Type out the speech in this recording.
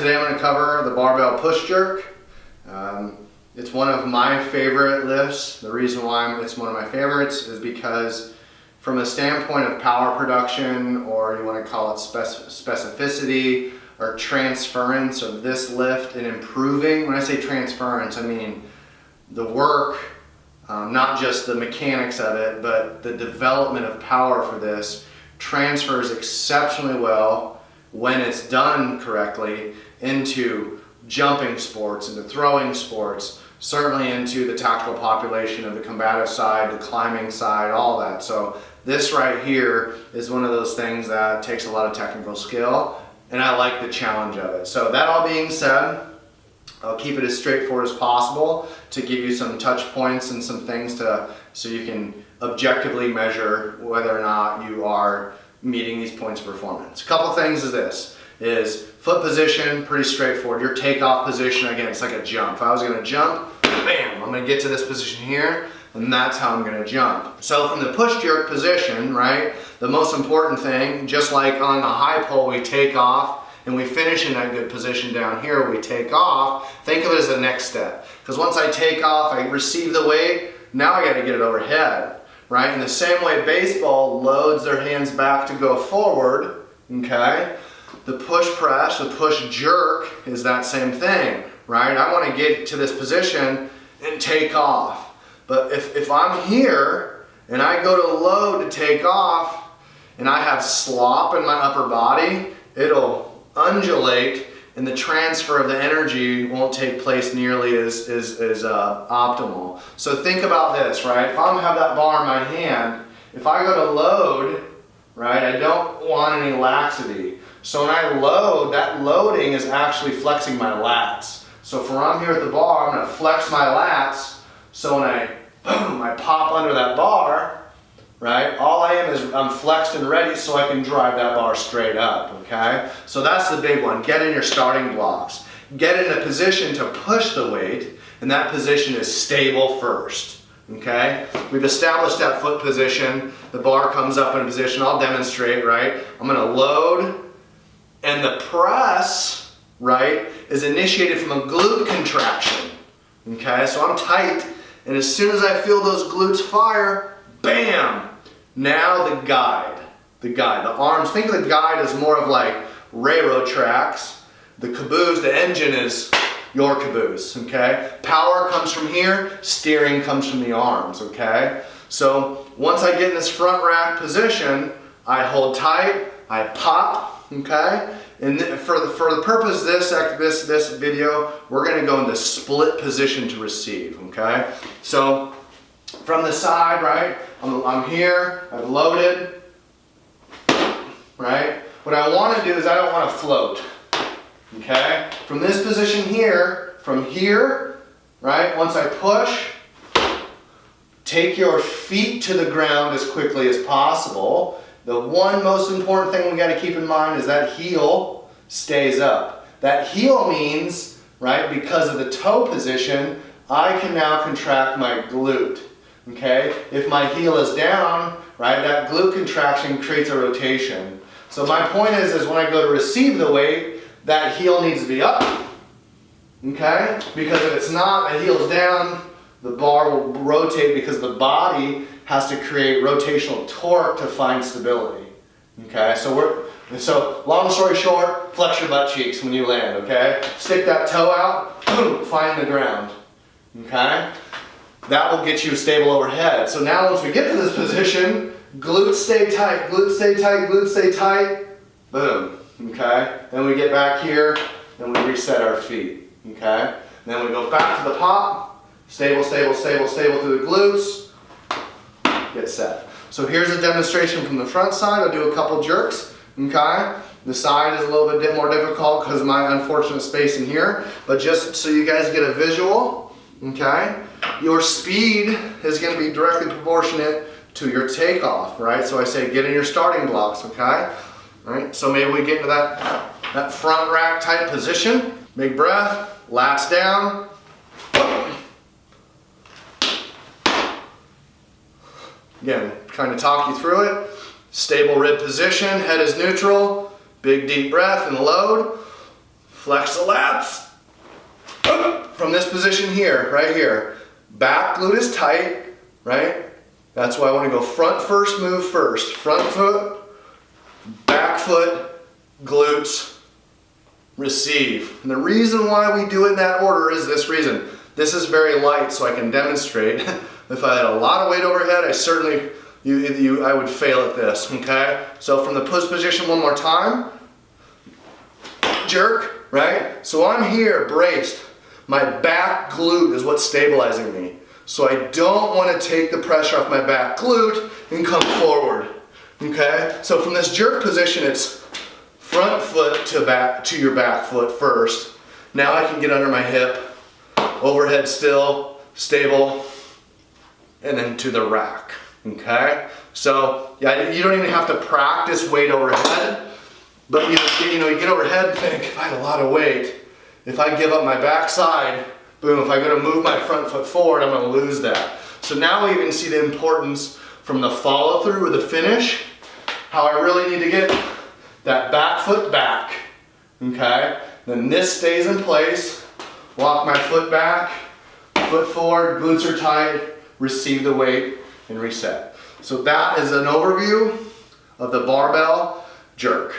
Today I'm going to cover the barbell push jerk. It's one of my favorite lifts. The reason why it's one of my favorites is because from a standpoint of power production, or you want to call it specificity or transference of this lift and improving. When I say transference, I mean the work, not just the mechanics of it, but the development of power for this transfers exceptionally well when it's done correctly into jumping sports, into throwing sports, certainly into the tactical population of the combative side, the climbing side, all that. So this right here is one of those things that takes a lot of technical skill, and I like the challenge of it. So that all being said, I'll keep it as straightforward as possible to give you some touch points and some things so you can objectively measure whether or not you are meeting these points of performance. A couple things is foot position, pretty straightforward. Your takeoff position, again, it's like a jump. If I was gonna jump, bam, I'm gonna get to this position here, and that's how I'm gonna jump. So from the push jerk position, right, the most important thing, just like on the high pull, we take off and we finish in that good position down here, we take off, think of it as the next step. Because once I take off, I receive the weight, now I gotta get it overhead, right? In the same way baseball loads their hands back to go forward, okay? The push press, the push jerk is that same thing, right? I want to get to this position and take off. But if I'm here and I go to load to take off and I have slop in my upper body, it'll undulate and the transfer of the energy won't take place nearly as optimal. So think about this, right? If I have that bar in my hand, if I go to load, right, I don't want any laxity. So when I load, that loading is actually flexing my lats. So from I'm here at the bar, I'm gonna flex my lats. So when I pop under that bar, right, all I am is I'm flexed and ready so I can drive that bar straight up, okay? So that's the big one, get in your starting blocks. Get in a position to push the weight, and that position is stable first, okay? We've established that foot position, the bar comes up in a position, I'll demonstrate, right? I'm gonna load, and the press, right, is initiated from a glute contraction, okay? So I'm tight, and as soon as I feel those glutes fire, bam! Now the guide, the arms, think of the guide as more of like railroad tracks. The caboose, the engine is your caboose, okay? Power comes from here, steering comes from the arms, okay? So once I get in this front rack position, I hold tight, I pop, okay? And for the purpose of this video, we're gonna go into split position to receive, okay? So from the side, right, I'm here, I've loaded, right? What I wanna do is I don't wanna float, okay? From this position here, from here, right, once I push, take your feet to the ground as quickly as possible. The one most important thing we got to keep in mind is that heel stays up. That heel means, right, because of the toe position, I can now contract my glute, okay? If my heel is down, right, that glute contraction creates a rotation. So my point is when I go to receive the weight, that heel needs to be up, okay? Because if it's not, the heel's down, the bar will rotate because the body has to create rotational torque to find stability, okay? So long story short, flex your butt cheeks when you land, okay? Stick that toe out, boom, find the ground, okay? That will get you stable overhead. So now once we get to this position, glutes stay tight, glutes stay tight, glutes stay tight, boom, okay? Then we get back here, and we reset our feet, okay? And then we go back to the pop, stable, stable, stable, stable through the glutes, get set. So here's a demonstration from the front side. I'll do a couple jerks, okay? The side is a little bit more difficult because of my unfortunate space in here, but just so you guys get a visual, okay? Your speed is going to be directly proportionate to your takeoff, right? So I say get in your starting blocks, okay? All right, so maybe we get into that front rack type position. Big breath, lats down. Again, kind of talk you through it. Stable rib position, head is neutral, big deep breath and load. flex the lats. From this position here, right here, back glute is tight, right? That's why I want to go front first, move first. Front foot, back foot, glutes, receive. And the reason why we do it in that order is this reason. This is very light, so I can demonstrate. If I had a lot of weight overhead, I would fail at this, okay? So from the push position one more time, jerk, right? So I'm here, braced. My back glute is what's stabilizing me. So I don't want to take the pressure off my back glute and come forward, okay? So from this jerk position, it's front foot to your back foot first. Now I can get under my hip, overhead still, stable, and then to the rack, okay? So yeah, you don't even have to practice weight overhead, but you get overhead and think, if I had a lot of weight, if I give up my backside, boom, if I go to move my front foot forward, I'm gonna lose that. So now we even see the importance from the follow through or the finish, how I really need to get that back foot back, okay? Then this stays in place, walk my foot back, foot forward, glutes are tight, receive the weight, and reset. So that is an overview of the barbell jerk.